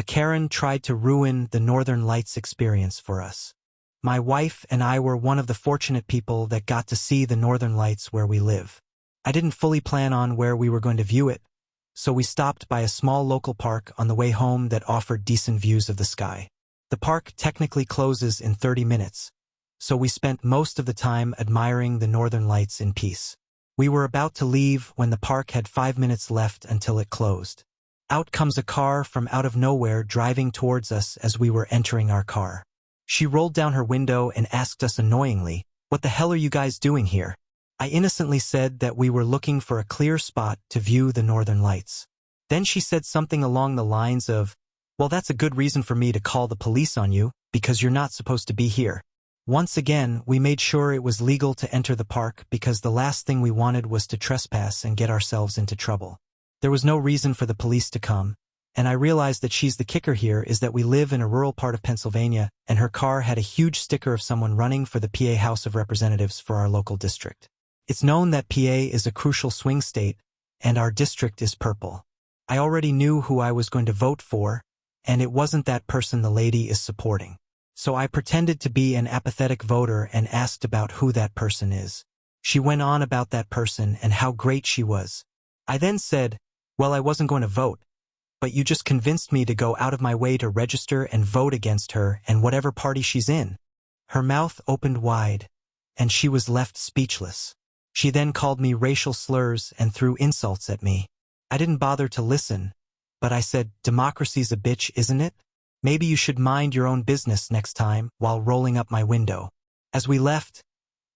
A Karen tried to ruin the Northern Lights experience for us. My wife and I were one of the fortunate people that got to see the Northern Lights where we live. I didn't fully plan on where we were going to view it, so we stopped by a small local park on the way home that offered decent views of the sky. The park technically closes in 30 minutes, so we spent most of the time admiring the Northern Lights in peace. We were about to leave when the park had 5 minutes left until it closed. Out comes a car from out of nowhere driving towards us as we were entering our car. She rolled down her window and asked us annoyingly, "What the hell are you guys doing here?" I innocently said that we were looking for a clear spot to view the Northern Lights. Then she said something along the lines of, "Well, that's a good reason for me to call the police on you, because you're not supposed to be here." Once again, we made sure it was legal to enter the park because the last thing we wanted was to trespass and get ourselves into trouble. There was no reason for the police to come, and I realized that she's the kicker here is that we live in a rural part of Pennsylvania, and her car had a huge sticker of someone running for the PA House of Representatives for our local district. It's known that PA is a crucial swing state, and our district is purple. I already knew who I was going to vote for, and it wasn't that person the lady is supporting. So I pretended to be an apathetic voter and asked about who that person is. She went on about that person and how great she was. I then said, "Well, I wasn't going to vote, but you just convinced me to go out of my way to register and vote against her and whatever party she's in." Her mouth opened wide, and she was left speechless. She then called me racial slurs and threw insults at me. I didn't bother to listen, but I said, "Democracy's a bitch, isn't it? Maybe you should mind your own business next time," while rolling up my window. As we left,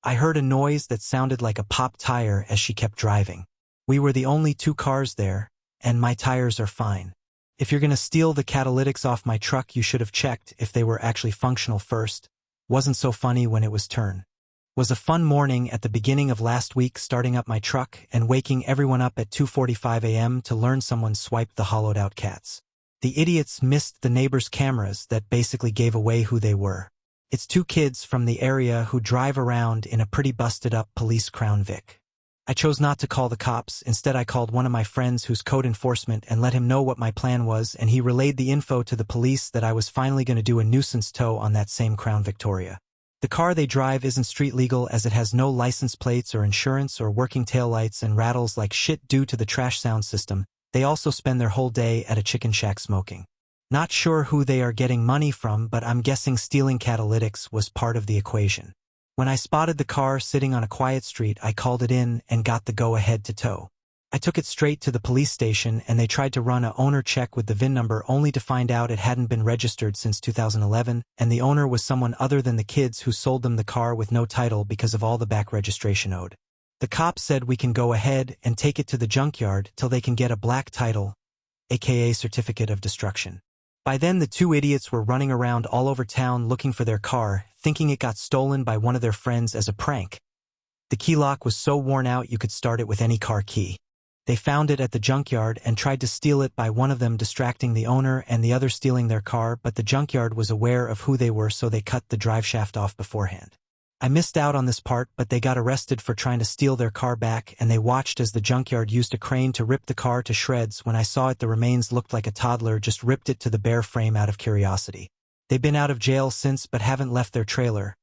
I heard a noise that sounded like a popped tire as she kept driving. We were the only 2 cars there, and my tires are fine. If you're gonna steal the catalytics off my truck, you should have checked if they were actually functional first. Wasn't so funny when it was turn. Was a fun morning at the beginning of last week, starting up my truck and waking everyone up at 2:45 a.m. to learn someone swiped the hollowed-out cats. The idiots missed the neighbors' cameras that basically gave away who they were. It's 2 kids from the area who drive around in a pretty busted-up police Crown Vic. I chose not to call the cops. Instead, I called one of my friends who's code enforcement and let him know what my plan was, and he relayed the info to the police that I was finally going to do a nuisance tow on that same Crown Victoria. The car they drive isn't street legal as it has no license plates or insurance or working taillights and rattles like shit due to the trash sound system. They also spend their whole day at a chicken shack smoking. Not sure who they are getting money from, but I'm guessing stealing catalytics was part of the equation. When I spotted the car sitting on a quiet street, I called it in and got the go-ahead to tow. I took it straight to the police station and they tried to run a owner check with the VIN number only to find out it hadn't been registered since 2011 and the owner was someone other than the kids who sold them the car with no title because of all the back registration owed. The cops said we can go ahead and take it to the junkyard till they can get a black title, aka certificate of destruction. By then the 2 idiots were running around all over town looking for their car, thinking it got stolen by one of their friends as a prank. The key lock was so worn out you could start it with any car key. They found it at the junkyard and tried to steal it by one of them distracting the owner and the other stealing their car, but the junkyard was aware of who they were, so they cut the drive shaft off beforehand. I missed out on this part, but they got arrested for trying to steal their car back, and they watched as the junkyard used a crane to rip the car to shreds. When I saw it, the remains looked like a toddler just ripped it to the bare frame out of curiosity. They've been out of jail since but haven't left their trailer.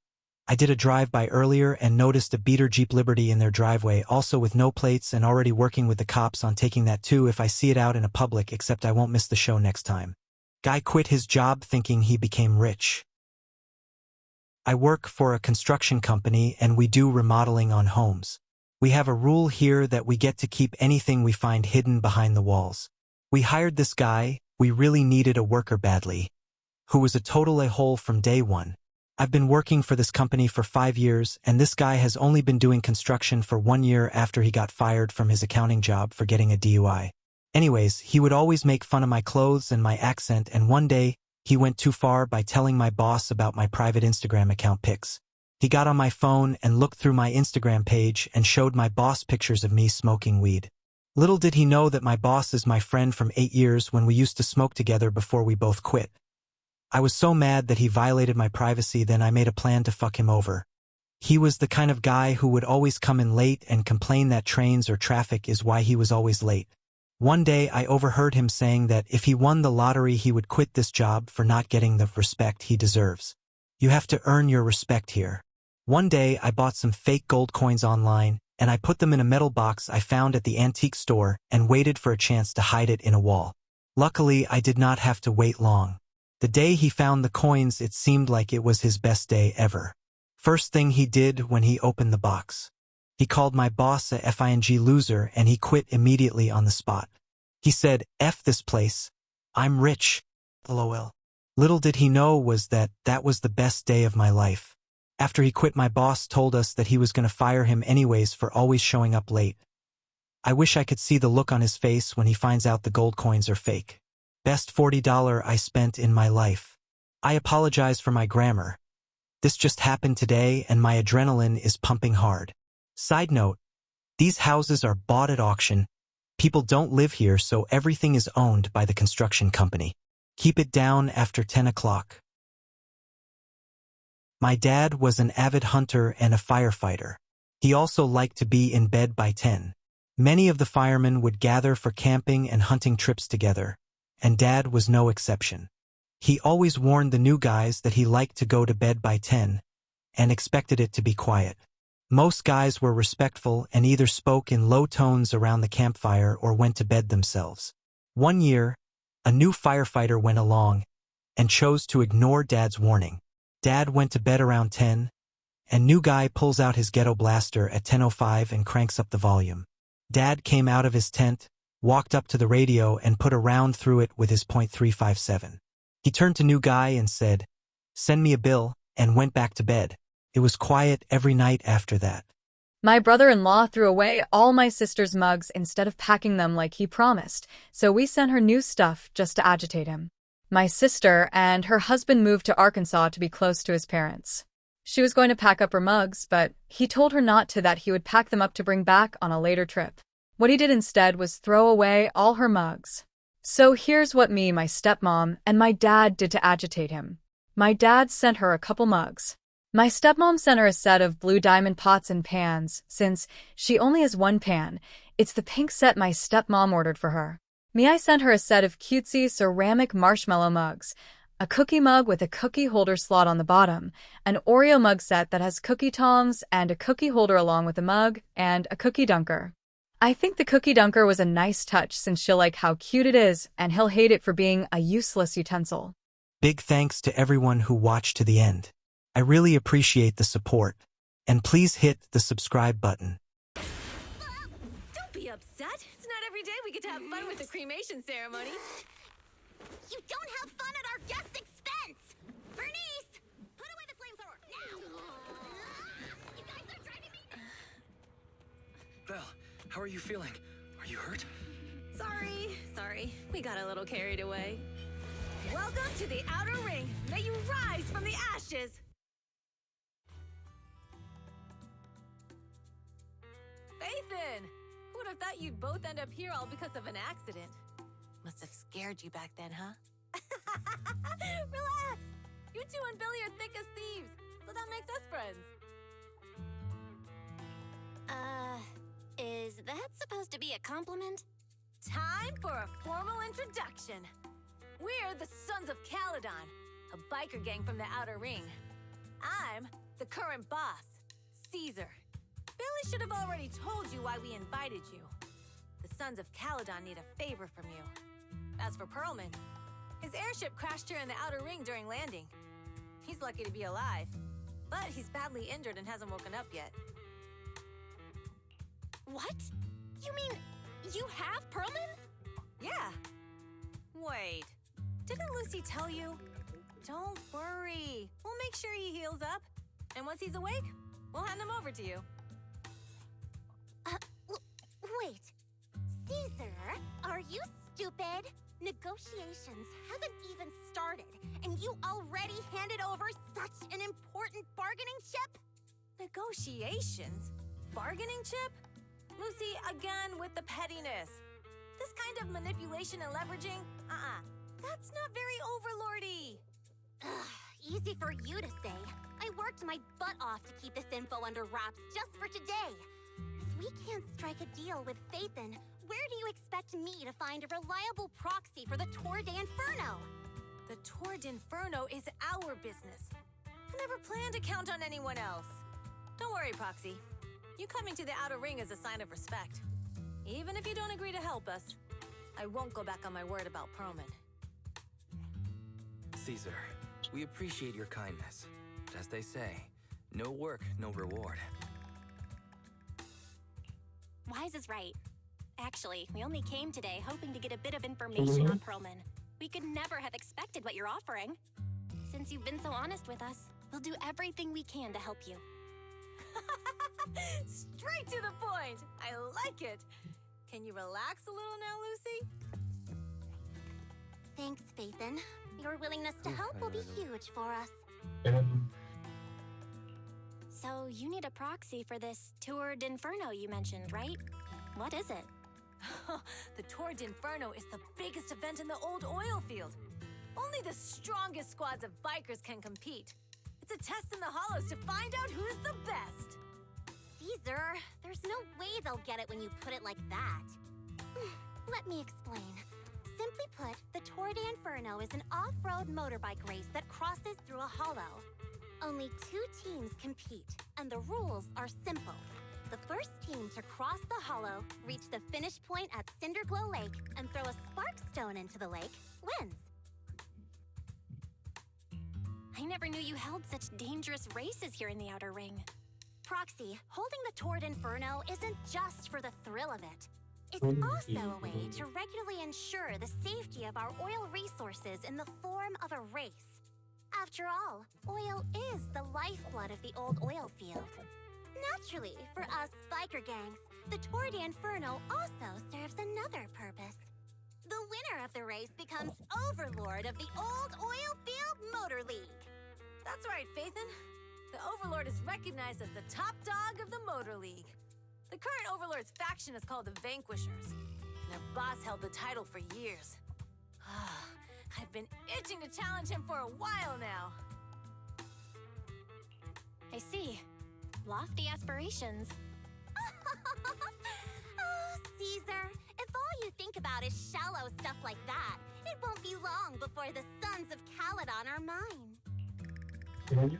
I did a drive-by earlier and noticed a beater Jeep Liberty in their driveway, also with no plates, and already working with the cops on taking that too if I see it out in a public, except I won't miss the show next time. Guy quit his job thinking he became rich. I work for a construction company and we do remodeling on homes. We have a rule here that we get to keep anything we find hidden behind the walls. We hired this guy, we really needed a worker badly, who was a total a-hole from day one. I've been working for this company for 5 years, and this guy has only been doing construction for 1 year after he got fired from his accounting job for getting a DUI. Anyways, he would always make fun of my clothes and my accent, and one day, he went too far by telling my boss about my private Instagram account pics. He got on my phone and looked through my Instagram page and showed my boss pictures of me smoking weed. Little did he know that my boss is my friend from 8 years when we used to smoke together before we both quit. I was so mad that he violated my privacy, then I made a plan to fuck him over. He was the kind of guy who would always come in late and complain that trains or traffic is why he was always late. One day I overheard him saying that if he won the lottery he would quit this job for not getting the respect he deserves. You have to earn your respect here. One day I bought some fake gold coins online, and I put them in a metal box I found at the antique store and waited for a chance to hide it in a wall. Luckily, I did not have to wait long. The day he found the coins, it seemed like it was his best day ever. First thing he did when he opened the box. He called my boss a FING loser and he quit immediately on the spot. He said, "F this place. I'm rich." LOL. Little did he know was that was the best day of my life. After he quit, my boss told us that he was going to fire him anyways for always showing up late. I wish I could see the look on his face when he finds out the gold coins are fake. Best $40 I spent in my life. I apologize for my grammar. This just happened today and my adrenaline is pumping hard. Side note, these houses are bought at auction. People don't live here, so everything is owned by the construction company. Keep it down after 10 o'clock. My dad was an avid hunter and a firefighter. He also liked to be in bed by 10. Many of the firemen would gather for camping and hunting trips together, and Dad was no exception. He always warned the new guys that he liked to go to bed by 10, and expected it to be quiet. Most guys were respectful and either spoke in low tones around the campfire or went to bed themselves. One year, a new firefighter went along and chose to ignore Dad's warning. Dad went to bed around 10, and new guy pulls out his ghetto blaster at 10:05 and cranks up the volume. Dad came out of his tent, walked up to the radio and put a round through it with his .357. He turned to new guy and said, "Send me a bill," and went back to bed. It was quiet every night after that. My brother-in-law threw away all my sister's mugs instead of packing them like he promised, so we sent her new stuff just to agitate him. My sister and her husband moved to Arkansas to be close to his parents. She was going to pack up her mugs, but he told her not to, that he would pack them up to bring back on a later trip. What he did instead was throw away all her mugs. So here's what me, my stepmom, and my dad did to agitate him. My dad sent her a couple mugs. My stepmom sent her a set of blue diamond pots and pans, since she only has one pan. It's the pink set my stepmom ordered for her. Me, I sent her a set of cutesy ceramic marshmallow mugs, a cookie mug with a cookie holder slot on the bottom, an Oreo mug set that has cookie tongs and a cookie holder along with the mug, and a cookie dunker. I think the cookie dunker was a nice touch since she'll like how cute it is and he'll hate it for being a useless utensil. Big thanks to everyone who watched to the end. I really appreciate the support. And please hit the subscribe button. Don't be upset. It's not every day we get to have fun with the cremation ceremony. You don't have fun at our guest expense! Bernice! Put away the flamethrower, now! You guys are driving me... Belle, how are you feeling? Are you hurt? Sorry. We got a little carried away. Welcome to the outer ring. May you rise from the ashes. Ethan! Who would have thought you'd both end up here all because of an accident? Must have scared you back then, huh? Relax! You two and Billy are thick as thieves, so that makes us friends. Is that supposed to be a compliment? Time for a formal introduction. We're the Sons of Caledon, a biker gang from the Outer Ring. I'm the current boss, Caesar. Billy should have already told you why we invited you. The Sons of Caledon need a favor from you. As for Perlman, his airship crashed here in the Outer Ring during landing. He's lucky to be alive, but he's badly injured and hasn't woken up yet. What? You mean you have Perlman? Yeah. Wait, didn't Lucy tell you? Don't worry. We'll make sure he heals up. And once he's awake, we'll hand him over to you. Wait. Caesar, are you stupid? Negotiations haven't even started, and you already handed over such an important bargaining chip? Negotiations? Bargaining chip? Lucy, again with the pettiness. This kind of manipulation and leveraging? That's not very overlordy. Easy for you to say. I worked my butt off to keep this info under wraps just for today. If we can't strike a deal with Phaethon, where do you expect me to find a reliable proxy for the Tour d'Inferno? The Tour d'Inferno is our business. I never planned to count on anyone else. Don't worry, Proxy. You coming to the Outer Ring is a sign of respect. Even if you don't agree to help us, I won't go back on my word about Proman. Caesar, we appreciate your kindness. But as they say, no work, no reward. Wise is right. Actually, we only came today hoping to get a bit of information on Proman. We could never have expected what you're offering. Since you've been so honest with us, we'll do everything we can to help you. Straight to the point! I like it! Can you relax a little now, Lucy? Thanks, Phaethon. Your willingness to help will be huge for us. So you need a proxy for this Tour d'Inferno you mentioned, right? What is it? The Tour d'Inferno is the biggest event in the old oil field. Only the strongest squads of bikers can compete. It's a test in the hollows to find out who's the best. Caesar, there's no way they'll get it when you put it like that. Let me explain. Simply put, the Tour d'Inferno is an off-road motorbike race that crosses through a hollow. Only 2 teams compete, and the rules are simple. The first team to cross the hollow, reach the finish point at Cinderglow Lake, and throw a spark stone into the lake, wins. I never knew you held such dangerous races here in the Outer Ring. Proxy, holding the Tour d'Inferno isn't just for the thrill of it. It's also a way to regularly ensure the safety of our oil resources in the form of a race. After all, oil is the lifeblood of the old oil field. Naturally, for us biker gangs, the Tour d'Inferno also serves another purpose. The winner of the race becomes overlord of the old oil field motor league. That's right, Phaethon. The Overlord is recognized as the top dog of the Motor League. The current Overlord's faction is called the Vanquishers. And their boss held the title for years. I've been itching to challenge him for a while now. I see. Lofty aspirations. Oh, Caesar, if all you think about is shallow stuff like that, it won't be long before the sons of Caledon are mine.